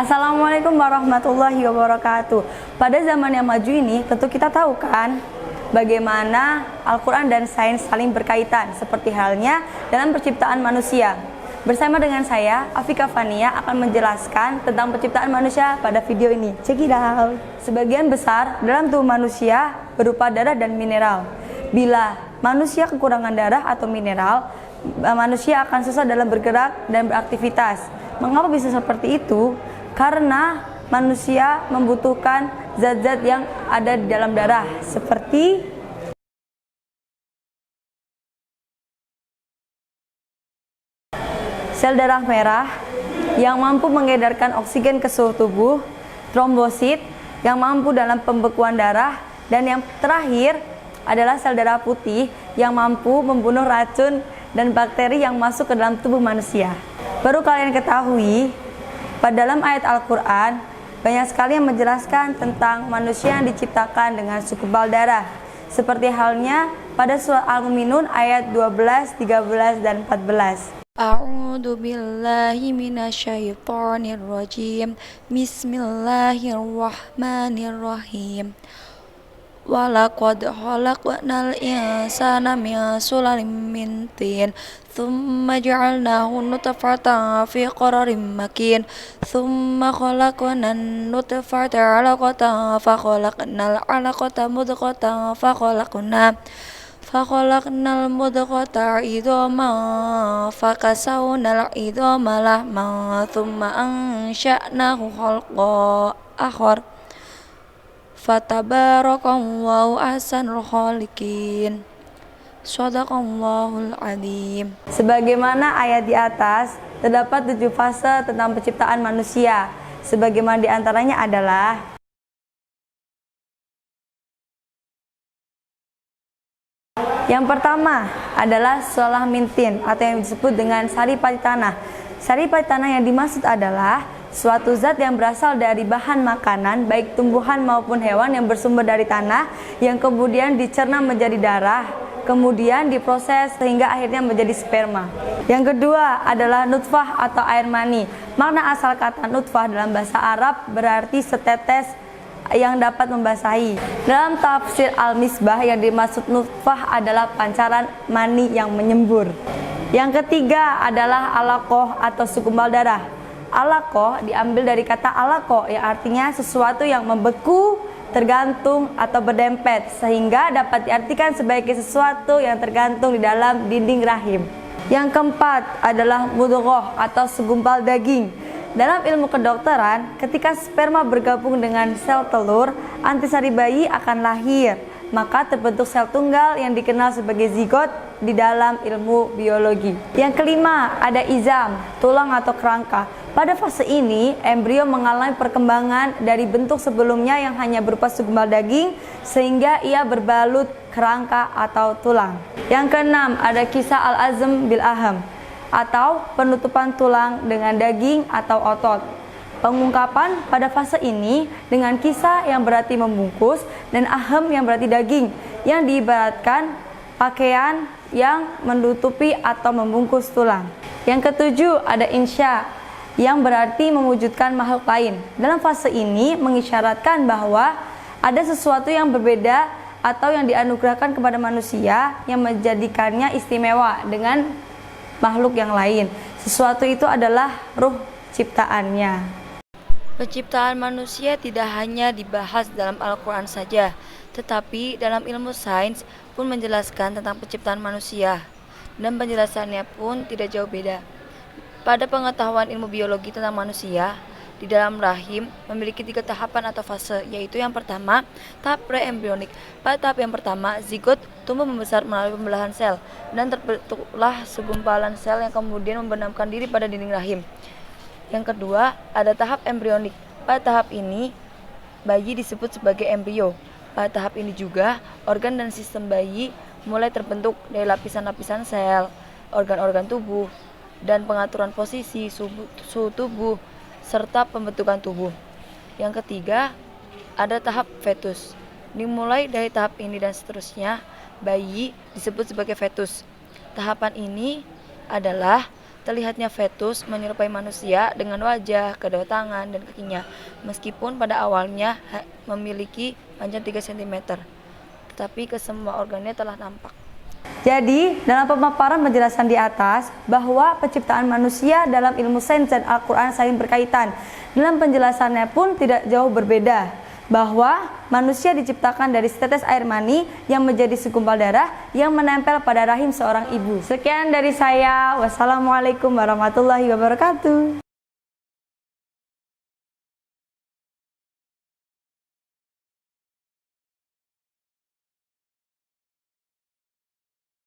Assalamualaikum warahmatullahi wabarakatuh. Pada zaman yang maju ini, tentu kita tahu kan bagaimana Al-Quran dan sains saling berkaitan, seperti halnya dalam penciptaan manusia. Bersama dengan saya, Afika Fania akan menjelaskan tentang penciptaan manusia pada video ini. Check it out. Sebagian besar dalam tubuh manusia berupa darah dan mineral. Bila manusia kekurangan darah atau mineral, manusia akan susah dalam bergerak dan beraktivitas. Mengapa bisa seperti itu? Karena manusia membutuhkan zat-zat yang ada di dalam darah, seperti sel darah merah yang mampu mengedarkan oksigen ke seluruh tubuh, trombosit yang mampu dalam pembekuan darah, dan yang terakhir adalah sel darah putih yang mampu membunuh racun dan bakteri yang masuk ke dalam tubuh manusia. Baru kalian ketahui, pada dalam ayat Al-Quran banyak sekali yang menjelaskan tentang manusia yang diciptakan dengan segumpal darah, seperti halnya pada surat Al-Mu'minun ayat 12, 13, dan 14. A'udzu billahi minasyaitonir rajim. Bismillahirrahmanirrahim. Walaqad khalaqnal insana min sulalim min tin, thumma ja'alnahu nutfatan fi qararin makin, thumma khalaqnan nutfata 'alaqatan fa khalaqnal 'alaqata mudghatan fa khalaqnal mudghata 'idhaman fa kasawnal 'idhama lahman, thumma ansha'nahu khalqan akhar. Fatabarakallahu ahsanul khaliqin. Shadaqallahul adzim. Sebagaimana ayat di atas, terdapat 7 fase tentang penciptaan manusia. Sebagaimana di antaranya adalah yang pertama adalah solah mintin atau yang disebut dengan saripati tanah. Saripati tanah yang dimaksud adalah suatu zat yang berasal dari bahan makanan, baik tumbuhan maupun hewan yang bersumber dari tanah, yang kemudian dicerna menjadi darah, kemudian diproses sehingga akhirnya menjadi sperma. Yang kedua adalah nutfah atau air mani. Makna asal kata nutfah dalam bahasa Arab berarti setetes yang dapat membasahi. Dalam tafsir Al-Misbah, yang dimaksud nutfah adalah pancaran mani yang menyembur. Yang ketiga adalah alaqoh atau segumpal darah. Alaqoh diambil dari kata alaqoh yang artinya sesuatu yang membeku, tergantung, atau berdempet, sehingga dapat diartikan sebagai sesuatu yang tergantung di dalam dinding rahim. Yang keempat adalah mudghah atau segumpal daging. Dalam ilmu kedokteran, ketika sperma bergabung dengan sel telur, antisari bayi akan lahir, maka terbentuk sel tunggal yang dikenal sebagai zigot di dalam ilmu biologi. Yang kelima ada izam, tulang atau kerangka. Pada fase ini, embrio mengalami perkembangan dari bentuk sebelumnya yang hanya berupa segumpal daging, sehingga ia berbalut kerangka atau tulang. Yang keenam ada kisah al-azm bil aham, atau penutupan tulang dengan daging atau otot. Pengungkapan pada fase ini dengan kisah yang berarti membungkus dan aham yang berarti daging, yang diibaratkan pakaian yang menutupi atau membungkus tulang. Yang ketujuh ada insya, yang berarti mewujudkan makhluk lain. Dalam fase ini mengisyaratkan bahwa ada sesuatu yang berbeda atau yang dianugerahkan kepada manusia yang menjadikannya istimewa dengan makhluk yang lain. Sesuatu itu adalah ruh ciptaannya. Penciptaan manusia tidak hanya dibahas dalam Al-Quran saja, tetapi dalam ilmu sains pun menjelaskan tentang penciptaan manusia, dan penjelasannya pun tidak jauh beda. Pada pengetahuan ilmu biologi tentang manusia, di dalam rahim memiliki 3 tahapan atau fase, yaitu yang pertama, tahap pre-embrionik. Pada tahap yang pertama, zigot tumbuh membesar melalui pembelahan sel, dan terbentuklah segumpalan sel yang kemudian membenamkan diri pada dinding rahim. Yang kedua, ada tahap embrionik. Pada tahap ini, bayi disebut sebagai embrio. Pada tahap ini juga, organ dan sistem bayi mulai terbentuk dari lapisan-lapisan sel, organ-organ tubuh, dan pengaturan posisi, suhu tubuh, serta pembentukan tubuh. Yang ketiga, ada tahap fetus. Dimulai dari tahap ini dan seterusnya, bayi disebut sebagai fetus. Tahapan ini adalah Terlihatnya fetus menyerupai manusia dengan wajah, kedua tangan, dan kakinya, meskipun pada awalnya memiliki panjang 3 cm, tetapi kesemua organnya telah nampak. Jadi, dalam pemaparan penjelasan di atas, bahwa penciptaan manusia dalam ilmu sains dan Al-Quran saling berkaitan. Dalam penjelasannya pun tidak jauh berbeda, bahwa manusia diciptakan dari setetes air mani yang menjadi segumpal darah yang menempel pada rahim seorang ibu. Sekian dari saya. Wassalamualaikum warahmatullahi wabarakatuh.